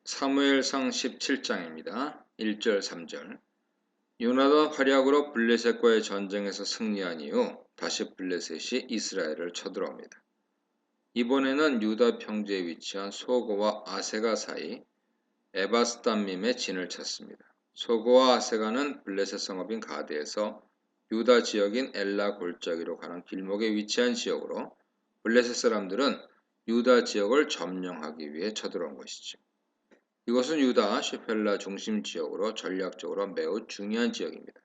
사무엘상 17장입니다. 1절 3절. 요나단 활약으로 블레셋과의 전쟁에서 승리한 이후 다시 블레셋이 이스라엘을 쳐들어옵니다. 이번에는 유다 평지에 위치한 소고와 아세가 사이 에바스담밈에 진을 쳤습니다. 소고와 아세가는 블레셋 성읍인 가드에서 유다 지역인 엘라 골짜기로 가는 길목에 위치한 지역으로 블레셋 사람들은 유다 지역을 점령하기 위해 쳐들어온 것이죠. 이것은 유다 슈펠라 중심 지역으로 전략적으로 매우 중요한 지역입니다.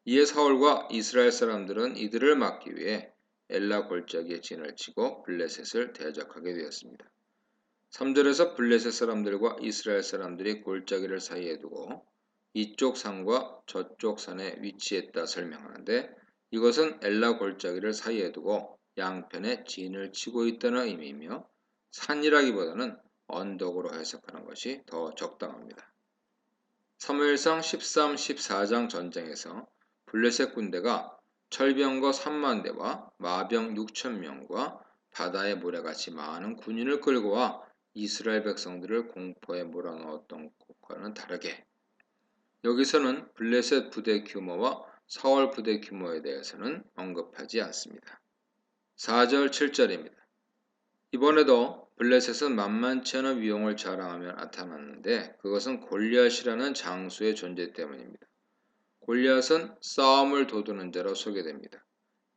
이에 사울과 이스라엘 사람들은 이들을 막기 위해 엘라 골짜기에 진을 치고 블레셋을 대적하게 되었습니다. 3절에서 블레셋 사람들과 이스라엘 사람들이 골짜기를 사이에 두고 이쪽 산과 저쪽 산에 위치했다 설명하는데, 이것은 엘라 골짜기를 사이에 두고 양편에 진을 치고 있다는 의미이며 산이라기보다는 언덕으로 해석하는 것이 더 적당합니다. 사무엘상 13, 14장 전쟁에서 블레셋 군대가 철병거 3만 대와 마병 6천 명과 바다의 모래같이 많은 군인을 끌고 와 이스라엘 백성들을 공포에 몰아넣었던 것과는 다르게, 여기서는 블레셋 부대 규모와 사울 부대 규모에 대해서는 언급하지 않습니다. 4절 7절입니다. 이번에도 블레셋은 만만치 않은 위용을 자랑하며 나타났는데, 그것은 골리앗이라는 장수의 존재 때문입니다. 골리앗은 싸움을 도두는 자로 소개됩니다.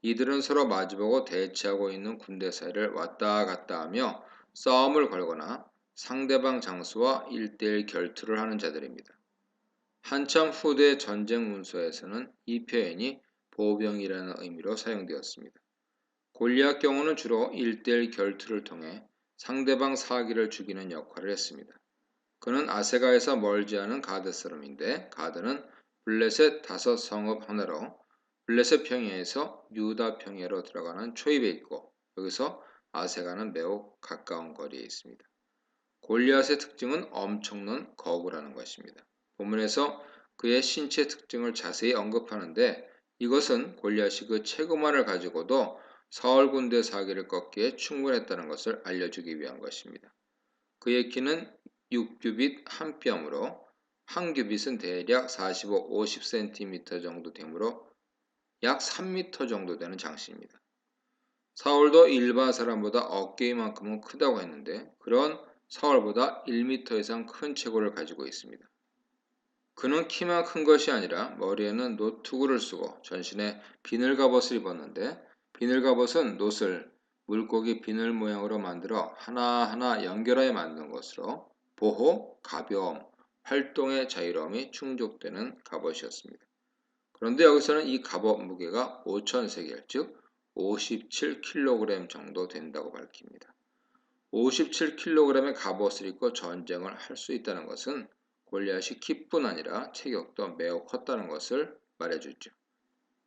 이들은 서로 마주보고 대치하고 있는 군대 사이를 왔다 갔다 하며 싸움을 걸거나 상대방 장수와 1대1 결투를 하는 자들입니다. 한참 후대 전쟁 문서에서는 이 표현이 보병이라는 의미로 사용되었습니다. 골리앗 경우는 주로 1대1 결투를 통해 상대방 사기를 죽이는 역할을 했습니다. 그는 아세가에서 멀지 않은 가드 사람인데, 가드는 블레셋 5성읍 하나로 블레셋 평야에서 유다 평야로 들어가는 초입에 있고, 여기서 아세가는 매우 가까운 거리에 있습니다. 골리앗의 특징은 엄청난 거구라는 것입니다. 본문에서 그의 신체 특징을 자세히 언급하는데, 이것은 골리앗이 그 체구만을 가지고도 사울 군대 사기를 꺾기에 충분했다는 것을 알려주기 위한 것입니다. 그의 키는 6규빗 한 뼘으로, 한 규빗은 대략 45, 50cm 정도 되므로 약 3m 정도 되는 장씨입니다. 사울도 일반 사람보다 어깨만큼은 크다고 했는데, 그런 사울보다 1m 이상 큰 체구를 가지고 있습니다. 그는 키만 큰 것이 아니라 머리에는 노투구를 쓰고 전신에 비늘갑옷을 입었는데, 비늘갑옷은 놋을 물고기 비늘 모양으로 만들어 하나하나 연결하여 만든 것으로 보호, 가벼움, 활동의 자유로움이 충족되는 갑옷이었습니다. 그런데 여기서는 이 갑옷 무게가 5,000세겔, 즉 57kg 정도 된다고 밝힙니다. 57kg의 갑옷을 입고 전쟁을 할 수 있다는 것은 골리앗이 키뿐 아니라 체격도 매우 컸다는 것을 말해주죠.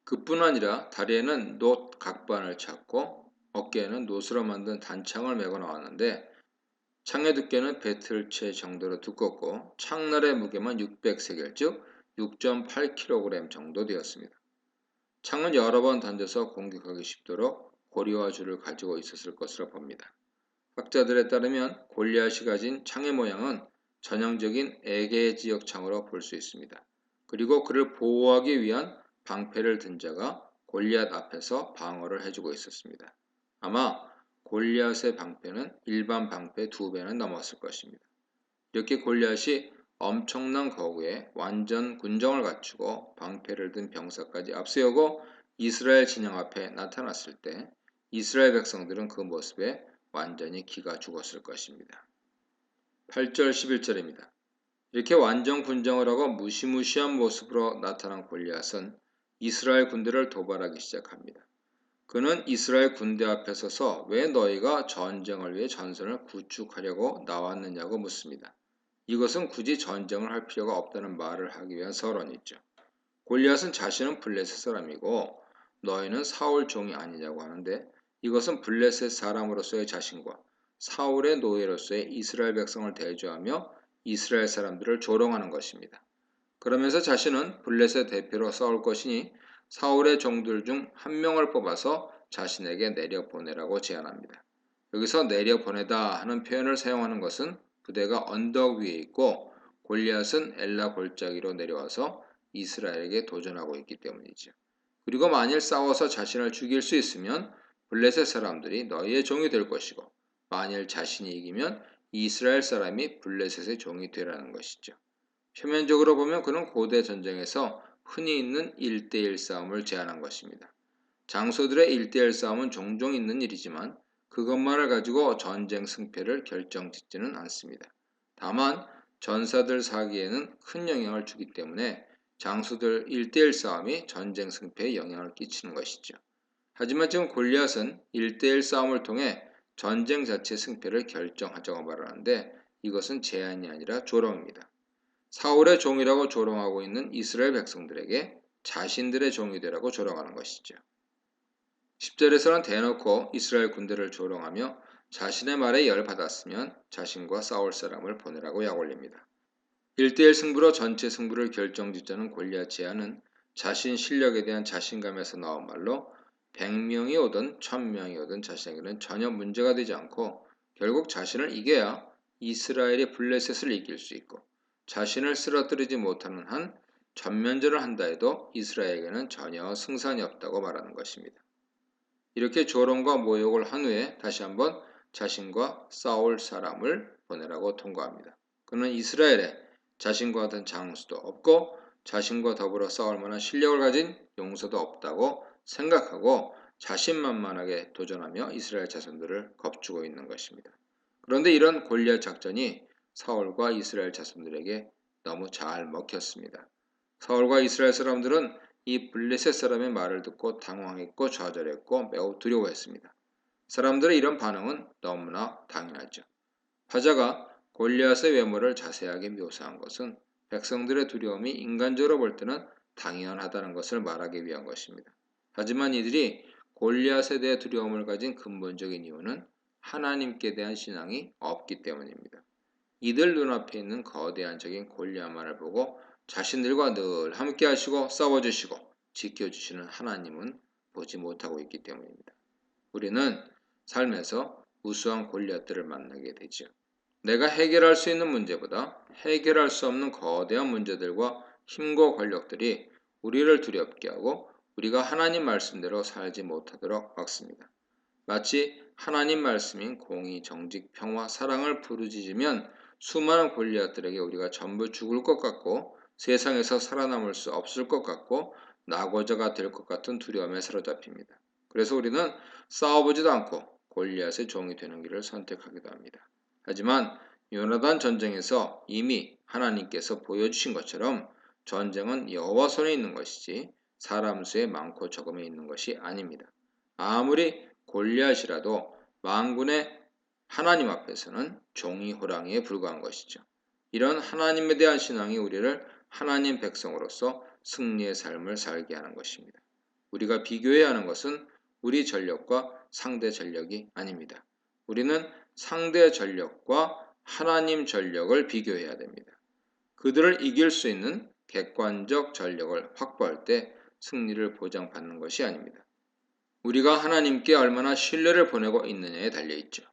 그뿐 아니라 다리에는 놋 각반을 찾고 어깨에는 놋으로 만든 단창을 메고 나왔는데, 창의 두께는 배틀채 정도로 두껍고 창날의 무게만 600세겔, 즉 6.8kg 정도 되었습니다. 창은 여러 번 던져서 공격하기 쉽도록 고리와 줄을 가지고 있었을 것으로 봅니다. 학자들에 따르면 골리앗이 가진 창의 모양은 전형적인 에게 지역 창으로 볼 수 있습니다. 그리고 그를 보호하기 위한 방패를 든 자가 골리앗 앞에서 방어를 해주고 있었습니다. 아마 골리앗의 방패는 일반 방패 2배는 넘었을 것입니다. 이렇게 골리앗이 엄청난 거구에 완전 군정을 갖추고 방패를 든 병사까지 앞세우고 이스라엘 진영 앞에 나타났을 때, 이스라엘 백성들은 그 모습에 완전히 기가 죽었을 것입니다. 8절 11절입니다. 이렇게 완전 군정을 하고 무시무시한 모습으로 나타난 골리앗은 이스라엘 군대를 도발하기 시작합니다. 그는 이스라엘 군대 앞에 서서 왜 너희가 전쟁을 위해 전선을 구축하려고 나왔느냐고 묻습니다. 이것은 굳이 전쟁을 할 필요가 없다는 말을 하기 위한 서론이죠. 골리앗은 자신은 블레셋 사람이고 너희는 사울 종이 아니냐고 하는데, 이것은 블레셋 사람으로서의 자신과 사울의 노예로서의 이스라엘 백성을 대조하며 이스라엘 사람들을 조롱하는 것입니다. 그러면서 자신은 블레셋 대표로 싸울 것이니 사울의 종들 중 한 명을 뽑아서 자신에게 내려보내라고 제안합니다. 여기서 내려보내다 하는 표현을 사용하는 것은 부대가 언덕 위에 있고 골리앗은 엘라 골짜기로 내려와서 이스라엘에게 도전하고 있기 때문이죠. 그리고 만일 싸워서 자신을 죽일 수 있으면 블레셋 사람들이 너희의 종이 될 것이고 만일 자신이 이기면 이스라엘 사람이 블레셋의 종이 되라는 것이죠. 표면적으로 보면 그는 고대 전쟁에서 흔히 있는 1대1 싸움을 제안한 것입니다. 장소들의 1대1 싸움은 종종 있는 일이지만 그것만을 가지고 전쟁 승패를 결정짓지는 않습니다. 다만 전사들 사기에는 큰 영향을 주기 때문에 장수들 1대1 싸움이 전쟁 승패에 영향을 끼치는 것이죠. 하지만 지금 골리앗은 1대1 싸움을 통해 전쟁 자체 승패를 결정하자고 말하는데 이것은 제안이 아니라 조롱입니다. 사울의 종이라고 조롱하고 있는 이스라엘 백성들에게 자신들의 종이 되라고 조롱하는 것이죠. 10절에서는 대놓고 이스라엘 군대를 조롱하며 자신의 말에 열받았으면 자신과 싸울 사람을 보내라고 약올립니다. 1대1 승부로 전체 승부를 결정짓자는 골리앗 제안은 자신 실력에 대한 자신감에서 나온 말로 100명이 오든 1000명이 오든 자신에게는 전혀 문제가 되지 않고 결국 자신을 이겨야 이스라엘이 블레셋을 이길 수 있고 자신을 쓰러뜨리지 못하는 한 전면전을 한다 해도 이스라엘에게는 전혀 승산이 없다고 말하는 것입니다. 이렇게 조롱과 모욕을 한 후에 다시 한번 자신과 싸울 사람을 보내라고 통과합니다. 그는 이스라엘에 자신과 같은 장수도 없고 자신과 더불어 싸울 만한 실력을 가진 용사도 없다고 생각하고 자신만만하게 도전하며 이스라엘 자손들을 겁주고 있는 것입니다. 그런데 이런 골리앗 작전이 사울과 이스라엘 자손들에게 너무 잘 먹혔습니다. 사울과 이스라엘 사람들은 이 블레셋 사람의 말을 듣고 당황했고 좌절했고 매우 두려워했습니다. 사람들의 이런 반응은 너무나 당연하죠. 화자가 골리앗의 외모를 자세하게 묘사한 것은 백성들의 두려움이 인간적으로 볼 때는 당연하다는 것을 말하기 위한 것입니다. 하지만 이들이 골리앗에 대해 두려움을 가진 근본적인 이유는 하나님께 대한 신앙이 없기 때문입니다. 이들 눈앞에 있는 거대한 적인 골리앗만을 보고 자신들과 늘 함께 하시고 싸워주시고 지켜주시는 하나님은 보지 못하고 있기 때문입니다. 우리는 삶에서 우수한 골리앗들을 만나게 되죠. 내가 해결할 수 있는 문제보다 해결할 수 없는 거대한 문제들과 힘과 권력들이 우리를 두렵게 하고 우리가 하나님 말씀대로 살지 못하도록 막습니다. 마치 하나님 말씀인 공의, 정직, 평화, 사랑을 부르짖으면 수많은 골리앗들에게 우리가 전부 죽을 것 같고 세상에서 살아남을 수 없을 것 같고 낙오자가 될 것 같은 두려움에 사로잡힙니다. 그래서 우리는 싸워보지도 않고 골리앗의 종이 되는 길을 선택하기도 합니다. 하지만 요나단 전쟁에서 이미 하나님께서 보여주신 것처럼 전쟁은 여호와 손에 있는 것이지 사람 수의 많고 적음에 있는 것이 아닙니다. 아무리 골리앗이라도 만군의 하나님 앞에서는 종이 호랑이에 불과한 것이죠. 이런 하나님에 대한 신앙이 우리를 하나님 백성으로서 승리의 삶을 살게 하는 것입니다. 우리가 비교해야 하는 것은 우리 전력과 상대 전력이 아닙니다. 우리는 상대 전력과 하나님 전력을 비교해야 됩니다. 그들을 이길 수 있는 객관적 전력을 확보할 때 승리를 보장받는 것이 아닙니다. 우리가 하나님께 얼마나 신뢰를 보내고 있느냐에 달려있죠.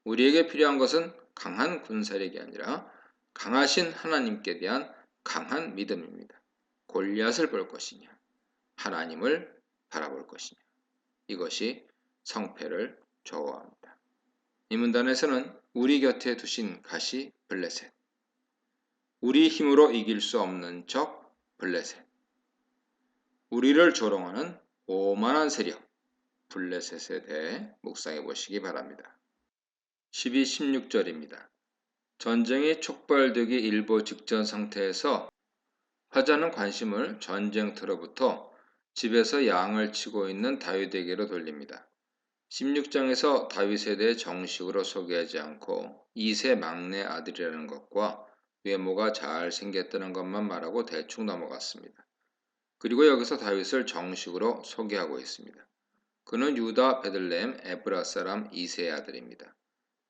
우리에게 필요한 것은 강한 군사력이 아니라 강하신 하나님께 대한 강한 믿음입니다. 골리앗을 볼 것이냐, 하나님을 바라볼 것이냐. 이것이 성패를 좌우합니다. 이 문단에서는 우리 곁에 두신 가시 블레셋, 우리 힘으로 이길 수 없는 적 블레셋, 우리를 조롱하는 오만한 세력 블레셋에 대해 묵상해 보시기 바랍니다. 12, 16절입니다. 전쟁이 촉발되기 일보 직전 상태에서 화자는 관심을 전쟁터로부터 집에서 양을 치고 있는 다윗에게로 돌립니다. 16장에서 다윗에 대해 정식으로 소개하지 않고 2세 막내 아들이라는 것과 외모가 잘 생겼다는 것만 말하고 대충 넘어갔습니다. 그리고 여기서 다윗을 정식으로 소개하고 있습니다. 그는 유다 베들레헴 에브라 사람 2세의 아들입니다.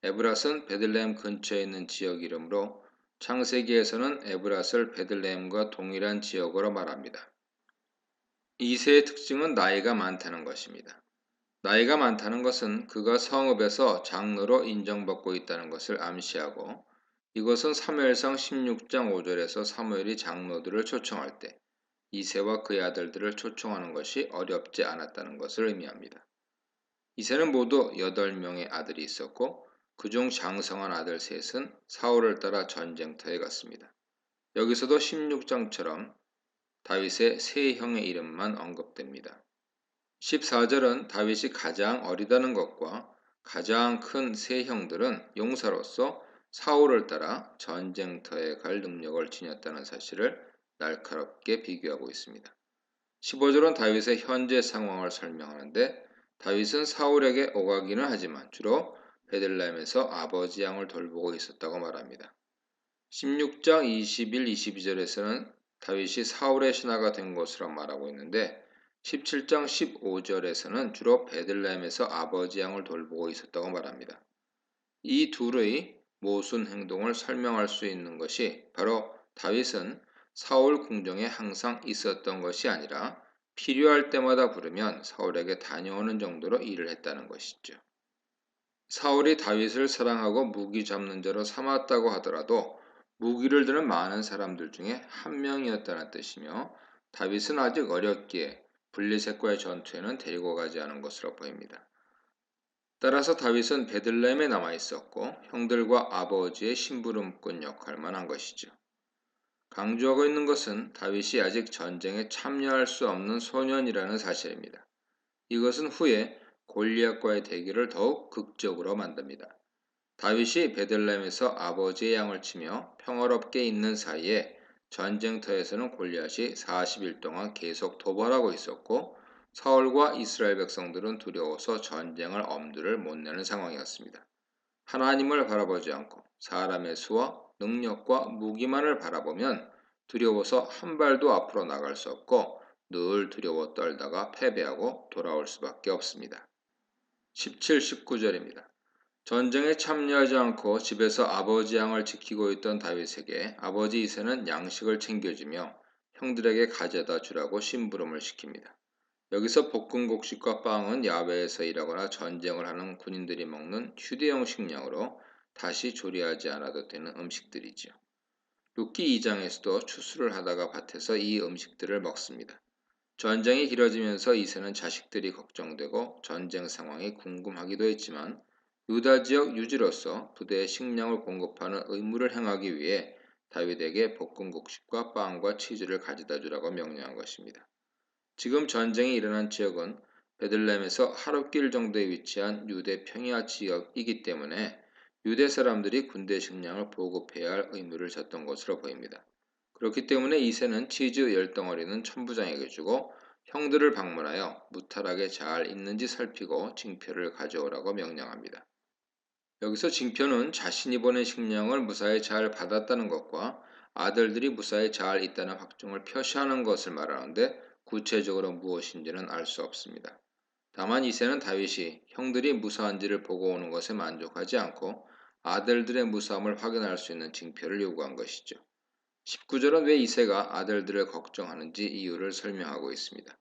에브랏은 베들레헴 근처에 있는 지역 이름으로 창세기에서는 에브랏을 베들레헴과 동일한 지역으로 말합니다. 2세의 특징은 나이가 많다는 것입니다. 나이가 많다는 것은 그가 성읍에서 장로로 인정받고 있다는 것을 암시하고 이것은 사무엘상 16장 5절에서 사무엘이 장로들을 초청할 때 이새와 그의 아들들을 초청하는 것이 어렵지 않았다는 것을 의미합니다. 이새는 모두 8명의 아들이 있었고 그중 장성한 아들 셋은 사울을 따라 전쟁터에 갔습니다. 여기서도 16장처럼 다윗의 세 형의 이름만 언급됩니다. 14절은 다윗이 가장 어리다는 것과 가장 큰 세 형들은 용사로서 사울을 따라 전쟁터에 갈 능력을 지녔다는 사실을 날카롭게 비교하고 있습니다. 15절은 다윗의 현재 상황을 설명하는데 다윗은 사울에게 오가기는 하지만 주로 베들레헴에서 아버지 양을 돌보고 있었다고 말합니다. 16장 21, 22절에서는 다윗이 사울의 신하가 된 것으로 말하고 있는데 17장 15절에서는 주로 베들레헴에서 아버지 양을 돌보고 있었다고 말합니다. 이 둘의 모순 행동을 설명할 수 있는 것이 바로 다윗은 사울 궁정에 항상 있었던 것이 아니라 필요할 때마다 부르면 사울에게 다녀오는 정도로 일을 했다는 것이죠. 사울이 다윗을 사랑하고 무기 잡는 자로 삼았다고 하더라도 무기를 드는 많은 사람들 중에 한 명이었다는 뜻이며 다윗은 아직 어렸기에 블레셋과의 전투에는 데리고 가지 않은 것으로 보입니다. 따라서 다윗은 베들레헴에 남아 있었고 형들과 아버지의 심부름꾼 역할만 한 것이죠. 강조하고 있는 것은 다윗이 아직 전쟁에 참여할 수 없는 소년이라는 사실입니다. 이것은 후에 골리앗과의 대결을 더욱 극적으로 만듭니다. 다윗이 베들레헴에서 아버지의 양을 치며 평화롭게 있는 사이에 전쟁터에서는 골리앗이 40일 동안 계속 도발하고 있었고 사울과 이스라엘 백성들은 두려워서 전쟁을 엄두를 못 내는 상황이었습니다. 하나님을 바라보지 않고 사람의 수와 능력과 무기만을 바라보면 두려워서 한 발도 앞으로 나갈 수 없고 늘 두려워 떨다가 패배하고 돌아올 수밖에 없습니다. 17, 19절입니다. 전쟁에 참여하지 않고 집에서 아버지 양을 지키고 있던 다윗에게 아버지 이새는 양식을 챙겨주며 형들에게 가져다 주라고 심부름을 시킵니다. 여기서 볶은 곡식과 빵은 야외에서 일하거나 전쟁을 하는 군인들이 먹는 휴대용 식량으로 다시 조리하지 않아도 되는 음식들이지요. 룻기 2장에서도 추수를 하다가 밭에서 이 음식들을 먹습니다. 전쟁이 길어지면서 이새는 자식들이 걱정되고 전쟁 상황이 궁금하기도 했지만 유다 지역 유지로서 부대에 식량을 공급하는 의무를 행하기 위해 다윗에게 볶은 곡식과 빵과 치즈를 가져다 주라고 명령한 것입니다. 지금 전쟁이 일어난 지역은 베들레헴에서 하룻길 정도에 위치한 유대 평야 지역이기 때문에 유대 사람들이 군대 식량을 보급해야 할 의무를 졌던 것으로 보입니다. 그렇기 때문에 이새는 치즈 10덩어리는 천부장에게 주고 형들을 방문하여 무탈하게 잘 있는지 살피고 징표를 가져오라고 명령합니다. 여기서 징표는 자신이 보낸 식량을 무사히 잘 받았다는 것과 아들들이 무사히 잘 있다는 확증을 표시하는 것을 말하는데 구체적으로 무엇인지는 알 수 없습니다. 다만 이새는 다윗이 형들이 무사한지를 보고 오는 것에 만족하지 않고 아들들의 무사함을 확인할 수 있는 징표를 요구한 것이죠. 19절은 왜 이새가 아들들을 걱정하는지 이유를 설명하고 있습니다.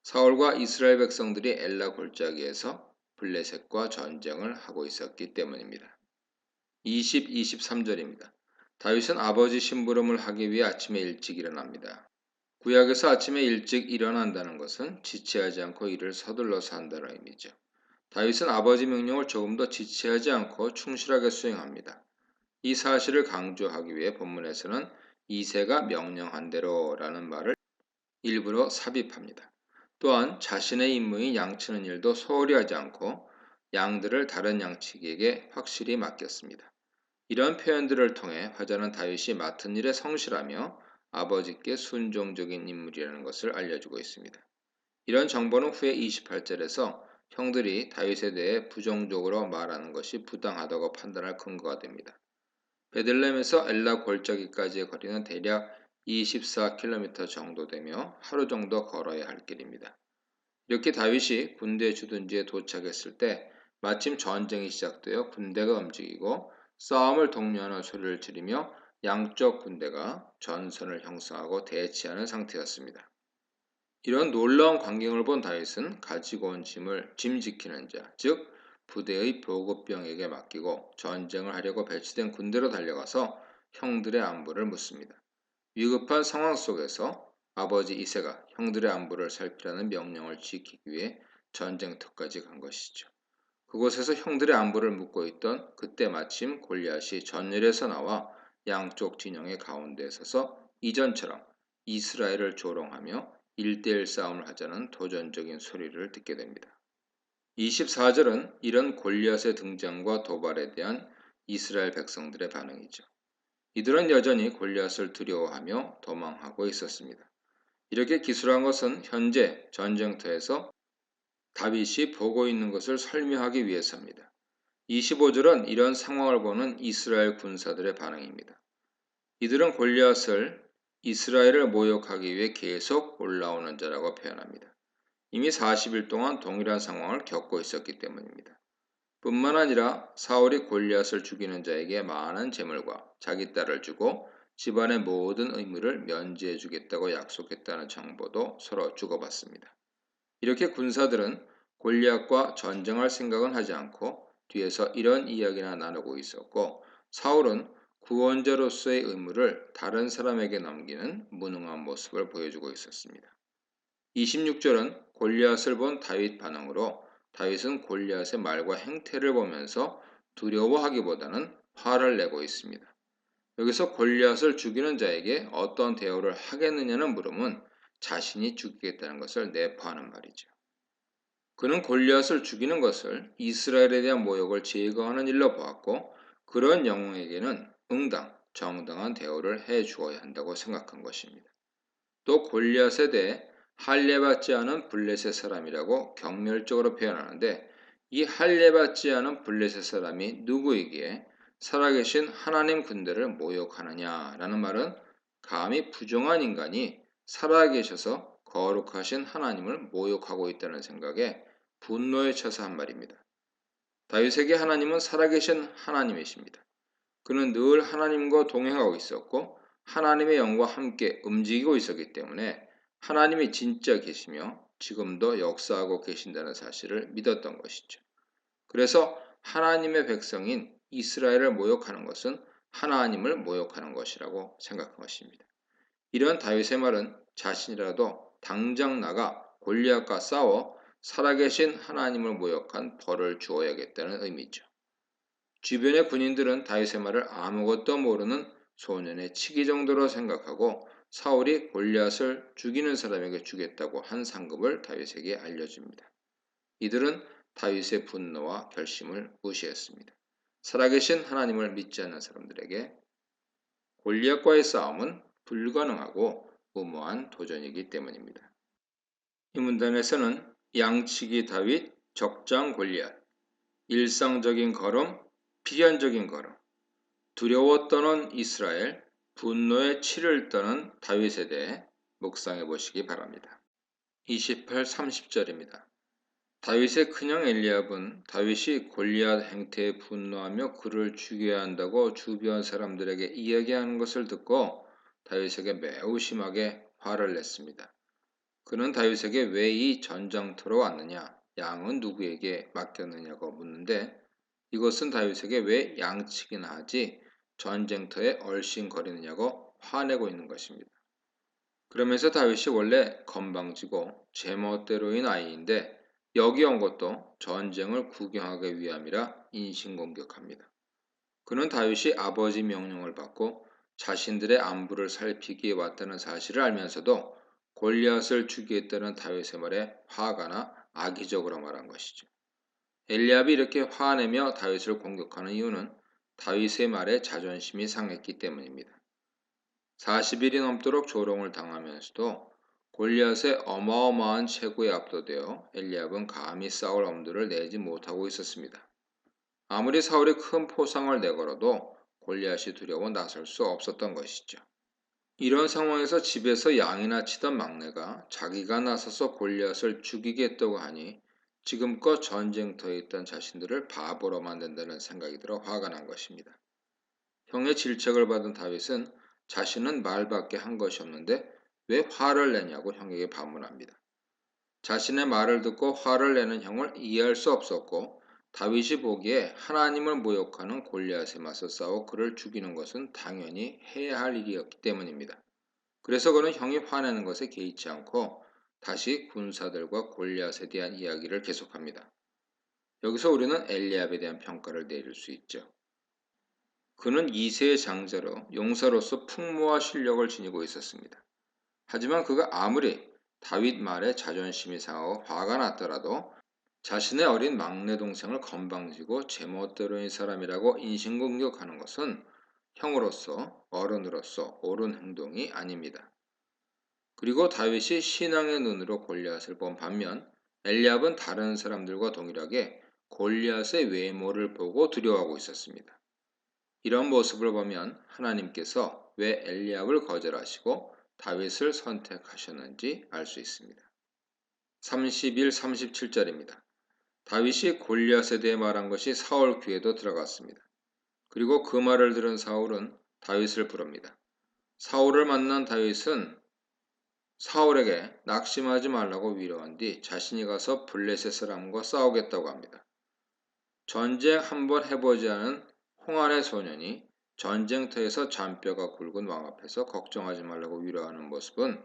사울과 이스라엘 백성들이 엘라 골짜기에서 블레셋과 전쟁을 하고 있었기 때문입니다. 20, 23절입니다. 다윗은 아버지 심부름을 하기 위해 아침에 일찍 일어납니다. 구약에서 아침에 일찍 일어난다는 것은 지체하지 않고 일을 서둘러서 한다는 의미죠. 다윗은 아버지 명령을 조금 더 지체하지 않고 충실하게 수행합니다. 이 사실을 강조하기 위해 본문에서는 이새가 명령한 대로라는 말을 일부러 삽입합니다. 또한 자신의 임무인 양치는 일도 소홀히 하지 않고 양들을 다른 양치기에게 확실히 맡겼습니다. 이런 표현들을 통해 화자는 다윗이 맡은 일에 성실하며 아버지께 순종적인 인물이라는 것을 알려주고 있습니다. 이런 정보는 후에 28절에서 형들이 다윗에 대해 부정적으로 말하는 것이 부당하다고 판단할 근거가 됩니다. 베들레헴에서 엘라 골짜기까지의 거리는 대략 24km 정도 되며 하루 정도 걸어야 할 길입니다. 이렇게 다윗이 군대 주둔지에 도착했을 때 마침 전쟁이 시작되어 군대가 움직이고 싸움을 독려하는 소리를 지르며 양쪽 군대가 전선을 형성하고 대치하는 상태였습니다. 이런 놀라운 광경을 본 다윗은 가지고 온 짐을 짐 지키는 자, 즉 부대의 보급병에게 맡기고 전쟁을 하려고 배치된 군대로 달려가서 형들의 안부를 묻습니다. 위급한 상황 속에서 아버지 이새가 형들의 안부를 살피라는 명령을 지키기 위해 전쟁터까지 간 것이죠. 그곳에서 형들의 안부를 묻고 있던 그때 마침 골리앗이 전열에서 나와 양쪽 진영의 가운데에 서서 이전처럼 이스라엘을 조롱하며 1대1 싸움을 하자는 도전적인 소리를 듣게 됩니다. 24절은 이런 골리앗의 등장과 도발에 대한 이스라엘 백성들의 반응이죠. 이들은 여전히 골리앗을 두려워하며 도망하고 있었습니다. 이렇게 기술한 것은 현재 전쟁터에서 다윗이 보고 있는 것을 설명하기 위해서입니다. 25절은 이런 상황을 보는 이스라엘 군사들의 반응입니다. 이들은 골리앗을 이스라엘을 모욕하기 위해 계속 올라오는 자라고 표현합니다. 이미 40일 동안 동일한 상황을 겪고 있었기 때문입니다. 뿐만 아니라 사울이 골리앗을 죽이는 자에게 많은 재물과 자기 딸을 주고 집안의 모든 의무를 면제해 주겠다고 약속했다는 정보도 서로 주고받습니다. 이렇게 군사들은 골리앗과 전쟁할 생각은 하지 않고 뒤에서 이런 이야기나 나누고 있었고, 사울은 구원자로서의 의무를 다른 사람에게 넘기는 무능한 모습을 보여주고 있었습니다. 26절은 골리앗을 본 다윗 반응으로 다윗은 골리앗의 말과 행태를 보면서 두려워하기보다는 화를 내고 있습니다. 여기서 골리앗을 죽이는 자에게 어떤 대우를 하겠느냐는 물음은 자신이 죽이겠다는 것을 내포하는 말이죠. 그는 골리앗을 죽이는 것을 이스라엘에 대한 모욕을 제거하는 일로 보았고, 그런 영웅에게는 응당, 정당한 대우를 해 주어야 한다고 생각한 것입니다. 또 골리앗에 대해 할례받지 않은 블레셋 사람이라고 경멸적으로 표현하는데, 이 할례받지 않은 블레셋 사람이 누구이기에 살아계신 하나님 군대를 모욕하느냐라는 말은 감히 부정한 인간이 살아계셔서 거룩하신 하나님을 모욕하고 있다는 생각에 분노에 차서 한 말입니다. 다윗에게 하나님은 살아계신 하나님이십니다. 그는 늘 하나님과 동행하고 있었고 하나님의 영과 함께 움직이고 있었기 때문에 하나님이 진짜 계시며 지금도 역사하고 계신다는 사실을 믿었던 것이죠. 그래서 하나님의 백성인 이스라엘을 모욕하는 것은 하나님을 모욕하는 것이라고 생각한 것입니다. 이런 다윗의 말은 자신이라도 당장 나가 골리앗과 싸워 살아계신 하나님을 모욕한 벌을 주어야겠다는 의미죠. 주변의 군인들은 다윗의 말을 아무것도 모르는 소년의 치기 정도로 생각하고 사울이 골리앗을 죽이는 사람에게 주겠다고 한 상급을 다윗에게 알려줍니다. 이들은 다윗의 분노와 결심을 무시했습니다. 살아계신 하나님을 믿지 않는 사람들에게 골리앗과의 싸움은 불가능하고 무모한 도전이기 때문입니다. 이 문단에서는 양치기 다윗, 적장 골리앗, 일상적인 걸음, 필연적인 걸음, 두려워 떠는 이스라엘, 분노의 치를 떠는 다윗에 대해 묵상해 보시기 바랍니다. 28, 30절입니다. 다윗의 큰형 엘리압은 다윗이 골리앗 행태에 분노하며 그를 죽여야 한다고 주변 사람들에게 이야기하는 것을 듣고 다윗에게 매우 심하게 화를 냈습니다. 그는 다윗에게 왜 이 전장터로 왔느냐, 양은 누구에게 맡겼느냐고 묻는데, 이것은 다윗에게 왜 양치기나 하지 전쟁터에 얼씬거리느냐고 화내고 있는 것입니다. 그러면서 다윗이 원래 건방지고 제멋대로인 아이인데 여기 온 것도 전쟁을 구경하기 위함이라 인신공격합니다. 그는 다윗이 아버지 명령을 받고 자신들의 안부를 살피기에 왔다는 사실을 알면서도 골리앗을 죽이겠다는 다윗의 말에 화가 나 악의적으로 말한 것이죠. 엘리압이 이렇게 화내며 다윗을 공격하는 이유는 다윗의 말에 자존심이 상했기 때문입니다. 40일이 넘도록 조롱을 당하면서도 골리앗의 어마어마한 체구에 압도되어 엘리압은 감히 싸울 엄두를 내지 못하고 있었습니다. 아무리 사울이 큰 포상을 내걸어도 골리앗이 두려워 나설 수 없었던 것이죠. 이런 상황에서 집에서 양이나 치던 막내가 자기가 나서서 골리앗을 죽이겠다고 하니 지금껏 전쟁터에 있던 자신들을 바보로 만든다는 생각이 들어 화가 난 것입니다. 형의 질책을 받은 다윗은 자신은 말밖에 한 것이 없는데 왜 화를 내냐고 형에게 반문합니다. 자신의 말을 듣고 화를 내는 형을 이해할 수 없었고 다윗이 보기에 하나님을 모욕하는 골리앗에 맞서 싸워 그를 죽이는 것은 당연히 해야 할 일이었기 때문입니다. 그래서 그는 형이 화내는 것에 개의치 않고 다시 군사들과 골리앗에 대한 이야기를 계속합니다. 여기서 우리는 엘리압에 대한 평가를 내릴 수 있죠. 그는 2세의 장자로 용사로서 풍모와 실력을 지니고 있었습니다. 하지만 그가 아무리 다윗 말에 자존심이 상하고 화가 났더라도 자신의 어린 막내 동생을 건방지고 제멋대로인 사람이라고 인신공격하는 것은 형으로서 어른으로서 옳은 행동이 아닙니다. 그리고 다윗이 신앙의 눈으로 골리앗을 본 반면 엘리압은 다른 사람들과 동일하게 골리앗의 외모를 보고 두려워하고 있었습니다. 이런 모습을 보면 하나님께서 왜 엘리압을 거절하시고 다윗을 선택하셨는지 알 수 있습니다. 31, 37절입니다. 다윗이 골리앗에 대해 말한 것이 사울 귀에도 들어갔습니다. 그리고 그 말을 들은 사울은 다윗을 부릅니다. 사울을 만난 다윗은 사울에게 낙심하지 말라고 위로한 뒤 자신이 가서 블레셋 사람과 싸우겠다고 합니다. 전쟁 한번 해보지 않은 홍안의 소년이 전쟁터에서 잔뼈가 굵은 왕 앞에서 걱정하지 말라고 위로하는 모습은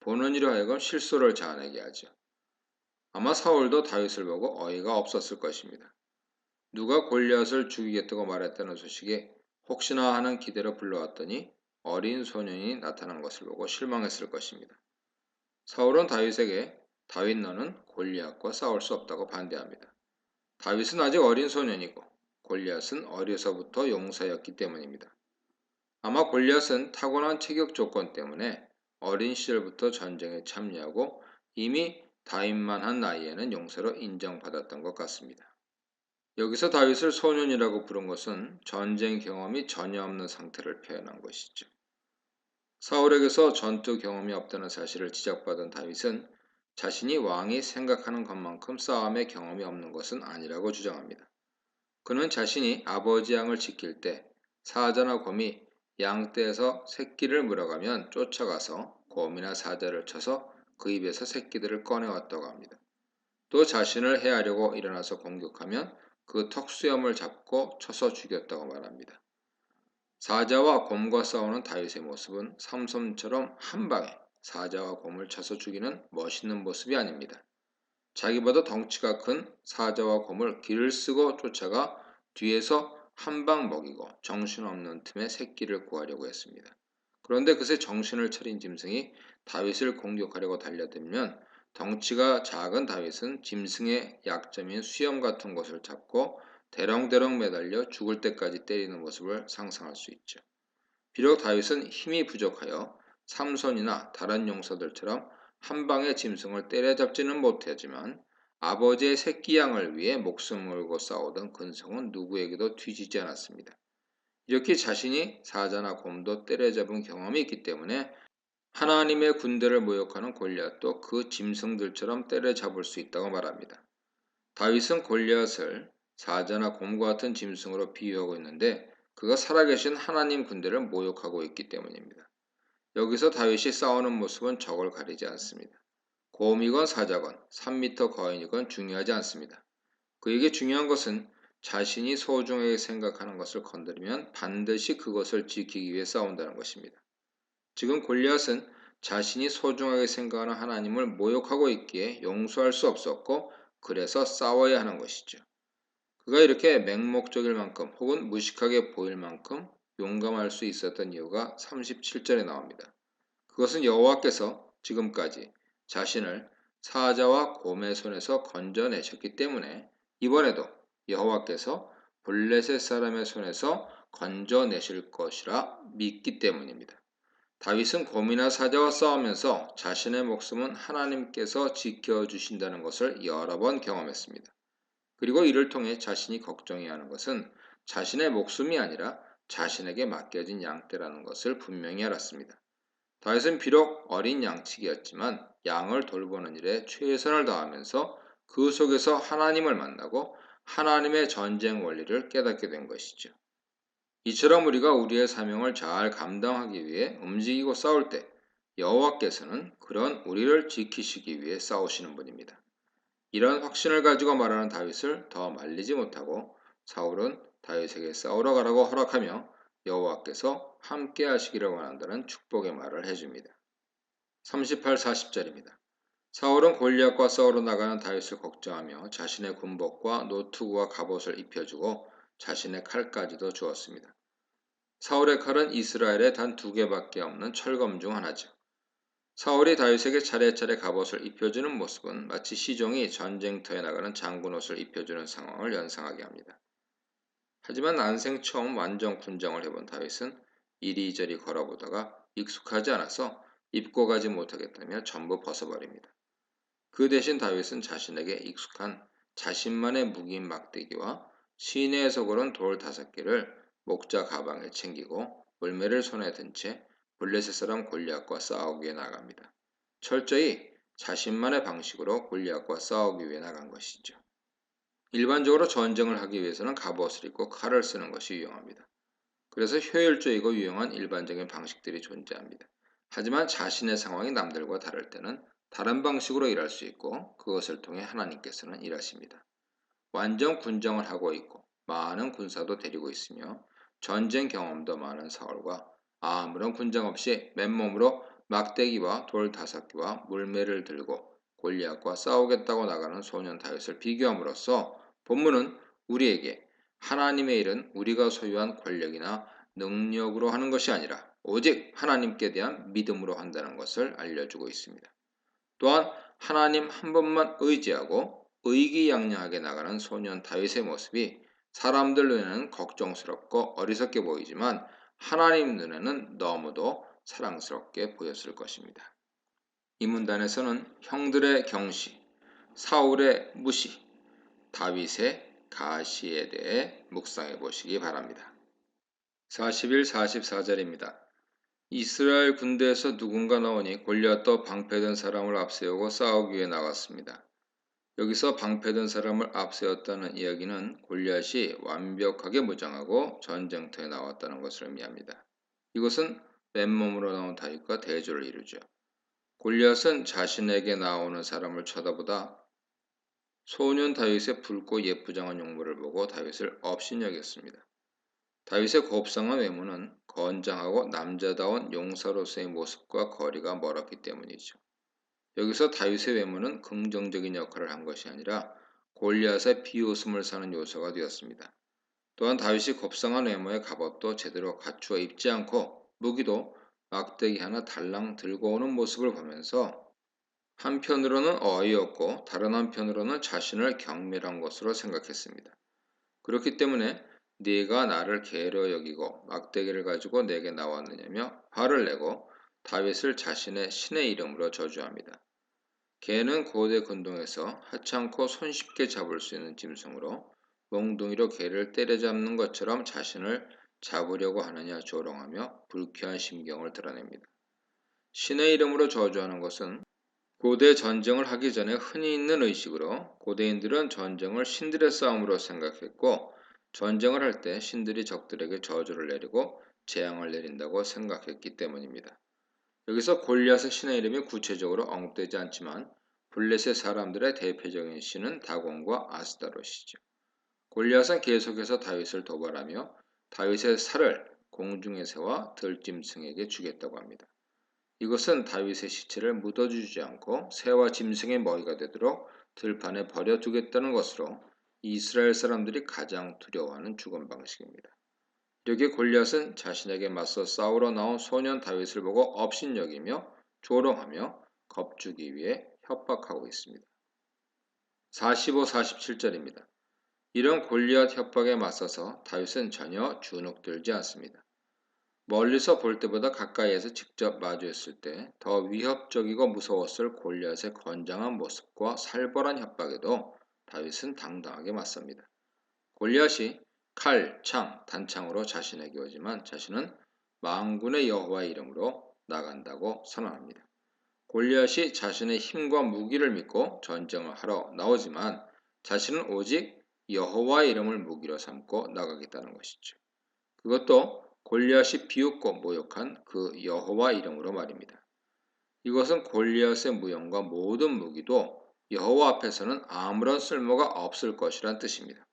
보는 이로 하여금 실소를 자아내게 하죠. 아마 사울도 다윗을 보고 어이가 없었을 것입니다. 누가 골리앗을 죽이겠다고 말했다는 소식에 혹시나 하는 기대로 불러왔더니 어린 소년이 나타난 것을 보고 실망했을 것입니다. 사울은 다윗에게 다윗 너는 골리앗과 싸울 수 없다고 반대합니다. 다윗은 아직 어린 소년이고 골리앗은 어려서부터 용사였기 때문입니다. 아마 골리앗은 타고난 체격 조건 때문에 어린 시절부터 전쟁에 참여하고 이미 다윗만 한 나이에는 용사로 인정받았던 것 같습니다. 여기서 다윗을 소년이라고 부른 것은 전쟁 경험이 전혀 없는 상태를 표현한 것이죠. 사울에게서 전투 경험이 없다는 사실을 지적받은 다윗은 자신이 왕이 생각하는 것만큼 싸움의 경험이 없는 것은 아니라고 주장합니다. 그는 자신이 아버지 양을 지킬 때 사자나 곰이 양떼에서 새끼를 물어가면 쫓아가서 곰이나 사자를 쳐서 그 입에서 새끼들을 꺼내왔다고 합니다. 또 자신을 해하려고 일어나서 공격하면 그 턱수염을 잡고 쳐서 죽였다고 말합니다. 사자와 곰과 싸우는 다윗의 모습은 삼손처럼 한 방에 사자와 곰을 쳐서 죽이는 멋있는 모습이 아닙니다. 자기보다 덩치가 큰 사자와 곰을 길을 쓰고 쫓아가 뒤에서 한 방 먹이고 정신없는 틈에 새끼를 구하려고 했습니다. 그런데 그새 정신을 차린 짐승이 다윗을 공격하려고 달려들면 덩치가 작은 다윗은 짐승의 약점인 수염 같은 것을 잡고 대렁대렁 매달려 죽을 때까지 때리는 모습을 상상할 수 있죠. 비록 다윗은 힘이 부족하여 삼손이나 다른 용사들처럼 한 방에 짐승을 때려잡지는 못하지만 아버지의 새끼 양을 위해 목숨 걸고 싸우던 근성은 누구에게도 뒤지지 않았습니다. 이렇게 자신이 사자나 곰도 때려잡은 경험이 있기 때문에 하나님의 군대를 모욕하는 골리앗도 그 짐승들처럼 때려잡을 수 있다고 말합니다. 다윗은 골리앗을 사자나 곰과 같은 짐승으로 비유하고 있는데 그가 살아계신 하나님 군대를 모욕하고 있기 때문입니다. 여기서 다윗이 싸우는 모습은 적을 가리지 않습니다. 곰이건 사자건 3m 거인이건 중요하지 않습니다. 그에게 중요한 것은 자신이 소중하게 생각하는 것을 건드리면 반드시 그것을 지키기 위해 싸운다는 것입니다. 지금 골리앗은 자신이 소중하게 생각하는 하나님을 모욕하고 있기에 용서할 수 없었고 그래서 싸워야 하는 것이죠. 그가 이렇게 맹목적일 만큼 혹은 무식하게 보일 만큼 용감할 수 있었던 이유가 37절에 나옵니다. 그것은 여호와께서 지금까지 자신을 사자와 곰의 손에서 건져내셨기 때문에 이번에도 여호와께서 블레셋 사람의 손에서 건져내실 것이라 믿기 때문입니다. 다윗은 곰이나 사자와 싸우면서 자신의 목숨은 하나님께서 지켜주신다는 것을 여러 번 경험했습니다. 그리고 이를 통해 자신이 걱정해야 하는 것은 자신의 목숨이 아니라 자신에게 맡겨진 양떼라는 것을 분명히 알았습니다. 다윗은 비록 어린 양치기였지만 양을 돌보는 일에 최선을 다하면서 그 속에서 하나님을 만나고 하나님의 전쟁 원리를 깨닫게 된 것이죠. 이처럼 우리가 우리의 사명을 잘 감당하기 위해 움직이고 싸울 때 여호와께서는 그런 우리를 지키시기 위해 싸우시는 분입니다. 이런 확신을 가지고 말하는 다윗을 더 말리지 못하고 사울은 다윗에게 싸우러 가라고 허락하며 여호와께서 함께 하시기를 원한다는 축복의 말을 해줍니다. 38, 40절입니다. 사울은 골리앗과 싸우러 나가는 다윗을 걱정하며 자신의 군복과 노투구와 갑옷을 입혀주고 자신의 칼까지도 주었습니다. 사울의 칼은 이스라엘에 단 2개밖에 없는 철검 중 하나죠. 사울이 다윗에게 차례차례 갑옷을 입혀주는 모습은 마치 시종이 전쟁터에 나가는 장군 옷을 입혀주는 상황을 연상하게 합니다. 하지만 난생 처음 완전 군장을 해본 다윗은 이리저리 걸어보다가 익숙하지 않아서 입고 가지 못하겠다며 전부 벗어버립니다. 그 대신 다윗은 자신에게 익숙한 자신만의 무기인 막대기와 시내에서 고른 돌 5개를 목자 가방에 챙기고 물매를 손에 든 채 블레셋 사람 골리앗과 싸우기 위해 나갑니다. 철저히 자신만의 방식으로 골리앗과 싸우기 위해 나간 것이죠. 일반적으로 전쟁을 하기 위해서는 갑옷을 입고 칼을 쓰는 것이 유용합니다. 그래서 효율적이고 유용한 일반적인 방식들이 존재합니다. 하지만 자신의 상황이 남들과 다를 때는 다른 방식으로 일할 수 있고 그것을 통해 하나님께서는 일하십니다. 완전 군정을 하고 있고 많은 군사도 데리고 있으며 전쟁 경험도 많은 사울과 아무런 군장 없이 맨몸으로 막대기와 돌 5개와 물매를 들고 골리앗과 싸우겠다고 나가는 소년 다윗을 비교함으로써 본문은 우리에게 하나님의 일은 우리가 소유한 권력이나 능력으로 하는 것이 아니라 오직 하나님께 대한 믿음으로 한다는 것을 알려주고 있습니다. 또한 하나님 한 분만 의지하고 의기양양하게 나가는 소년 다윗의 모습이 사람들 눈에는 걱정스럽고 어리석게 보이지만 하나님 눈에는 너무도 사랑스럽게 보였을 것입니다. 이 문단에서는 형들의 경시, 사울의 무시, 다윗의 가시에 대해 묵상해 보시기 바랍니다. 41, 44절입니다. 이스라엘 군대에서 누군가 나오니 골리앗도 방패든 사람을 앞세우고 싸우기 위해 나갔습니다. 여기서 방패든 사람을 앞세웠다는 이야기는 골리앗이 완벽하게 무장하고 전쟁터에 나왔다는 것을 의미합니다. 이것은 맨몸으로 나온 다윗과 대조를 이루죠. 골리앗은 자신에게 나오는 사람을 쳐다보다 소년 다윗의 붉고 예쁘장한 용모를 보고 다윗을 업신여겼습니다. 다윗의 곱상한 외모는 건장하고 남자다운 용사로서의 모습과 거리가 멀었기 때문이죠. 여기서 다윗의 외모는 긍정적인 역할을 한 것이 아니라 골리앗의 비웃음을 사는 요소가 되었습니다. 또한 다윗이 곱상한 외모의 갑옷도 제대로 갖추어 입지 않고 무기도 막대기 하나 달랑 들고 오는 모습을 보면서 한편으로는 어이없고 다른 한편으로는 자신을 경멸한 것으로 생각했습니다. 그렇기 때문에 네가 나를 게으르 여기고 막대기를 가지고 내게 나왔느냐며 화를 내고 다윗을 자신의 신의 이름으로 저주합니다. 개는 고대 근동에서 하찮고 손쉽게 잡을 수 있는 짐승으로 몽둥이로 개를 때려잡는 것처럼 자신을 잡으려고 하느냐 조롱하며 불쾌한 심경을 드러냅니다. 신의 이름으로 저주하는 것은 고대 전쟁을 하기 전에 흔히 있는 의식으로 고대인들은 전쟁을 신들의 싸움으로 생각했고 전쟁을 할 때 신들이 적들에게 저주를 내리고 재앙을 내린다고 생각했기 때문입니다. 여기서 골리앗의 신의 이름이 구체적으로 언급되지 않지만 블레셋 사람들의 대표적인 신은 다곤과 아스타롯이죠. 골리앗은 계속해서 다윗을 도발하며 다윗의 살을 공중에 세워 들짐승에게 주겠다고 합니다. 이것은 다윗의 시체를 묻어주지 않고 새와 짐승의 먹이가 되도록 들판에 버려두겠다는 것으로 이스라엘 사람들이 가장 두려워하는 죽음 방식입니다. 이렇게 골리앗은 자신에게 맞서 싸우러 나온 소년 다윗을 보고 업신여기며 조롱하며 겁주기 위해 협박하고 있습니다. 45, 47절입니다. 이런 골리앗 협박에 맞서서 다윗은 전혀 주눅들지 않습니다. 멀리서 볼 때보다 가까이에서 직접 마주했을 때 더 위협적이고 무서웠을 골리앗의 건장한 모습과 살벌한 협박에도 다윗은 당당하게 맞섭니다. 골리앗이 칼, 창, 단창으로 자신에게 오지만 자신은 만군의 여호와의 이름으로 나간다고 선언합니다. 골리앗이 자신의 힘과 무기를 믿고 전쟁을 하러 나오지만 자신은 오직 여호와의 이름을 무기로 삼고 나가겠다는 것이죠. 그것도 골리앗이 비웃고 모욕한 그 여호와 이름으로 말입니다. 이것은 골리앗의 무용과 모든 무기도 여호와 앞에서는 아무런 쓸모가 없을 것이란 뜻입니다.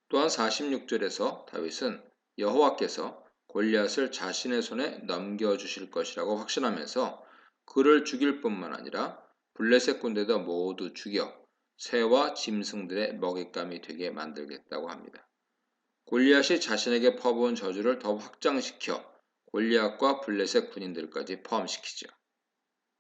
또한 46절에서 다윗은 여호와께서 골리앗을 자신의 손에 넘겨주실 것이라고 확신하면서 그를 죽일 뿐만 아니라 블레셋 군대도 모두 죽여 새와 짐승들의 먹잇감이 되게 만들겠다고 합니다. 골리앗이 자신에게 퍼부은 저주를 더 확장시켜 골리앗과 블레셋 군인들까지 포함시키죠.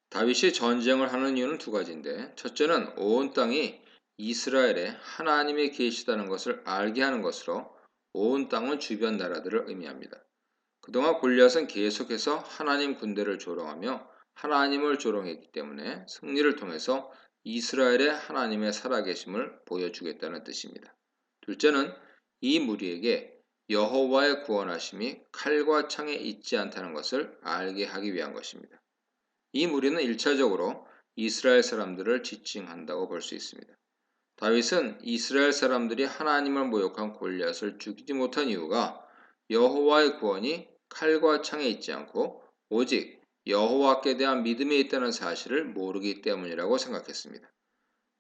다윗이 전쟁을 하는 이유는 두 가지인데, 첫째는 온 땅이 이스라엘에 하나님이 계시다는 것을 알게 하는 것으로 온 땅은 주변 나라들을 의미합니다. 그동안 골리앗은 계속해서 하나님 군대를 조롱하며 하나님을 조롱했기 때문에 승리를 통해서 이스라엘의 하나님의 살아계심을 보여주겠다는 뜻입니다. 둘째는 이 무리에게 여호와의 구원하심이 칼과 창에 있지 않다는 것을 알게 하기 위한 것입니다. 이 무리는 1차적으로 이스라엘 사람들을 지칭한다고 볼 수 있습니다. 다윗은 이스라엘 사람들이 하나님을 모욕한 골리앗을 죽이지 못한 이유가 여호와의 구원이 칼과 창에 있지 않고 오직 여호와께 대한 믿음에 있다는 사실을 모르기 때문이라고 생각했습니다.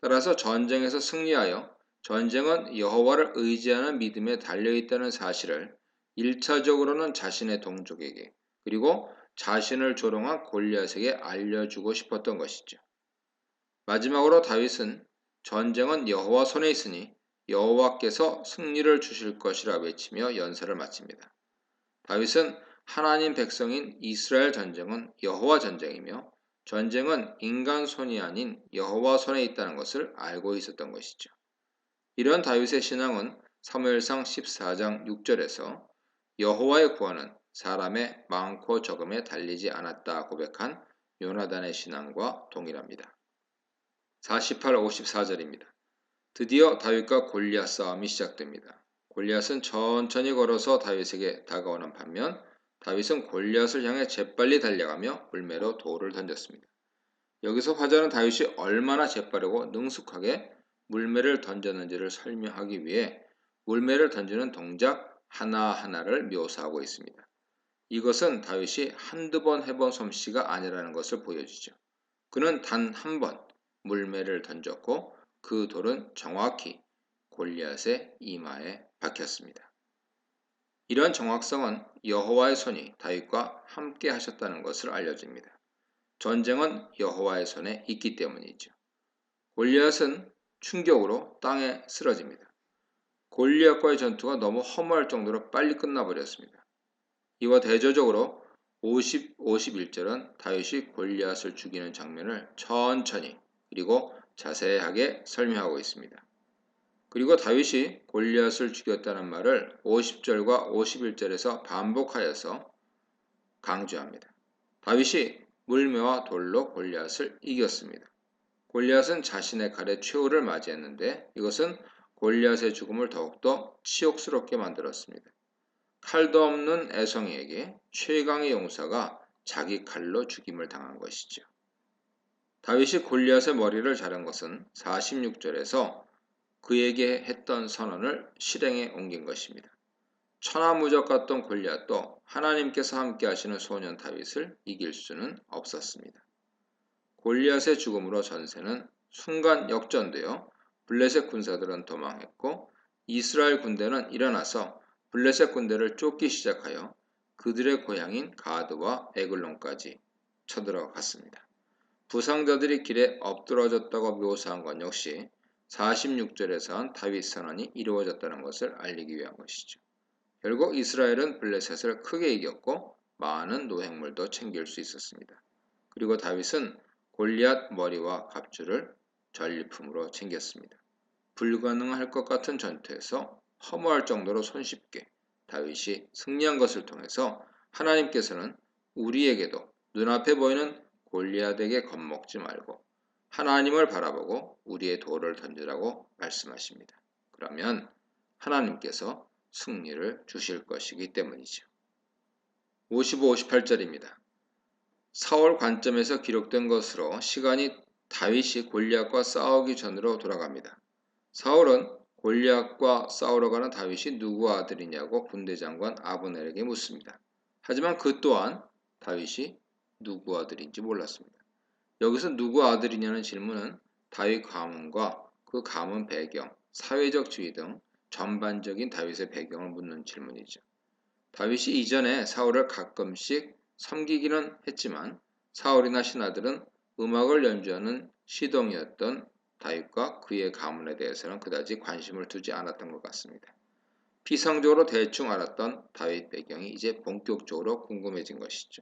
따라서 전쟁에서 승리하여 전쟁은 여호와를 의지하는 믿음에 달려있다는 사실을 1차적으로는 자신의 동족에게 그리고 자신을 조롱한 골리앗에게 알려주고 싶었던 것이죠. 마지막으로 다윗은 전쟁은 여호와 손에 있으니 여호와께서 승리를 주실 것이라 외치며 연설을 마칩니다. 다윗은 하나님 백성인 이스라엘 전쟁은 여호와 전쟁이며 전쟁은 인간 손이 아닌 여호와 손에 있다는 것을 알고 있었던 것이죠. 이런 다윗의 신앙은 사무엘상 14장 6절에서 여호와의 구원은 사람의 많고 적음에 달리지 않았다 고백한 요나단의 신앙과 동일합니다. 48, 54절입니다. 드디어 다윗과 골리앗 싸움이 시작됩니다. 골리앗은 천천히 걸어서 다윗에게 다가오는 반면 다윗은 골리앗을 향해 재빨리 달려가며 물매로 돌을 던졌습니다. 여기서 화자는 다윗이 얼마나 재빠르고 능숙하게 물매를 던졌는지를 설명하기 위해 물매를 던지는 동작 하나하나를 묘사하고 있습니다. 이것은 다윗이 한두 번 해본 솜씨가 아니라는 것을 보여주죠. 그는 단 한 번 물매를 던졌고 그 돌은 정확히 골리앗의 이마에 박혔습니다. 이런 정확성은 여호와의 손이 다윗과 함께 하셨다는 것을 알려줍니다. 전쟁은 여호와의 손에 있기 때문이죠. 골리앗은 충격으로 땅에 쓰러집니다. 골리앗과의 전투가 너무 허무할 정도로 빨리 끝나버렸습니다. 이와 대조적으로 51절은 다윗이 골리앗을 죽이는 장면을 천천히 그리고 자세하게 설명하고 있습니다. 그리고 다윗이 골리앗을 죽였다는 말을 50절과 51절에서 반복하여서 강조합니다. 다윗이 물매와 돌로 골리앗을 이겼습니다. 골리앗은 자신의 칼에 최후를 맞이했는데 이것은 골리앗의 죽음을 더욱더 치욕스럽게 만들었습니다. 칼도 없는 애송이에게 최강의 용사가 자기 칼로 죽임을 당한 것이죠. 다윗이 골리앗의 머리를 자른 것은 46절에서 그에게 했던 선언을 실행에 옮긴 것입니다. 천하무적 같던 골리앗도 하나님께서 함께 하시는 소년 다윗을 이길 수는 없었습니다. 골리앗의 죽음으로 전세는 순간 역전되어 블레셋 군사들은 도망했고 이스라엘 군대는 일어나서 블레셋 군대를 쫓기 시작하여 그들의 고향인 가드와 에글론까지 쳐들어갔습니다. 부상자들이 길에 엎드러졌다고 묘사한 건 역시 46절에선 다윗 선언이 이루어졌다는 것을 알리기 위한 것이죠. 결국 이스라엘은 블레셋을 크게 이겼고 많은 노획물도 챙길 수 있었습니다. 그리고 다윗은 골리앗 머리와 갑주를 전리품으로 챙겼습니다. 불가능할 것 같은 전투에서 허무할 정도로 손쉽게 다윗이 승리한 것을 통해서 하나님께서는 우리에게도 눈앞에 보이는 골리앗에게 겁먹지 말고 하나님을 바라보고 우리의 돌을 던지라고 말씀하십니다. 그러면 하나님께서 승리를 주실 것이기 때문이죠. 55, 58절입니다. 사울 관점에서 기록된 것으로 시간이 다윗이 골리앗과 싸우기 전으로 돌아갑니다. 사울은 골리앗과 싸우러 가는 다윗이 누구 아들이냐고 군대장관 아브넬에게 묻습니다. 하지만 그 또한 다윗이 누구 아들인지 몰랐습니다. 여기서 누구 아들이냐는 질문은 다윗 가문과 그 가문 배경, 사회적 지위 등 전반적인 다윗의 배경을 묻는 질문이죠. 다윗이 이전에 사울을 가끔씩 섬기기는 했지만 사울이나 신하들은 음악을 연주하는 시동이었던 다윗과 그의 가문에 대해서는 그다지 관심을 두지 않았던 것 같습니다. 피상적으로 대충 알았던 다윗 배경이 이제 본격적으로 궁금해진 것이죠.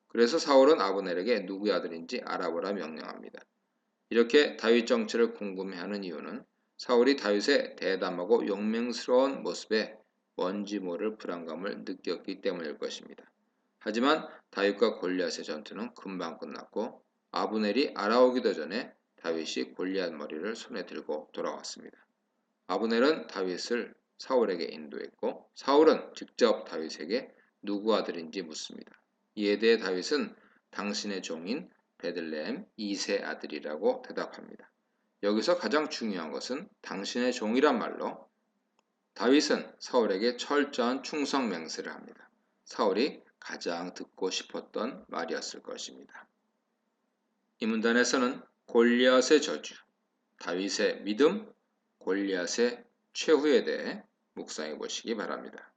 그래서 사울은 아브넬에게 누구의 아들인지 알아보라 명령합니다. 이렇게 다윗 정체를 궁금해하는 이유는 사울이 다윗의 대담하고 용맹스러운 모습에 뭔지 모를 불안감을 느꼈기 때문일 것입니다. 하지만 다윗과 골리앗의 전투는 금방 끝났고 아브넬이 알아오기도 전에 다윗이 골리앗 머리를 손에 들고 돌아왔습니다. 아브넬은 다윗을 사울에게 인도했고 사울은 직접 다윗에게 누구 아들인지 묻습니다. 이에 대해 다윗은 당신의 종인 베들레헴 이세 아들이라고 대답합니다. 여기서 가장 중요한 것은 당신의 종이란 말로 다윗은 사울에게 철저한 충성 맹세를 합니다. 사울이 가장 듣고 싶었던 말이었을 것입니다. 이 문단에서는 골리앗의 저주, 다윗의 믿음, 골리앗의 최후에 대해 묵상해 보시기 바랍니다.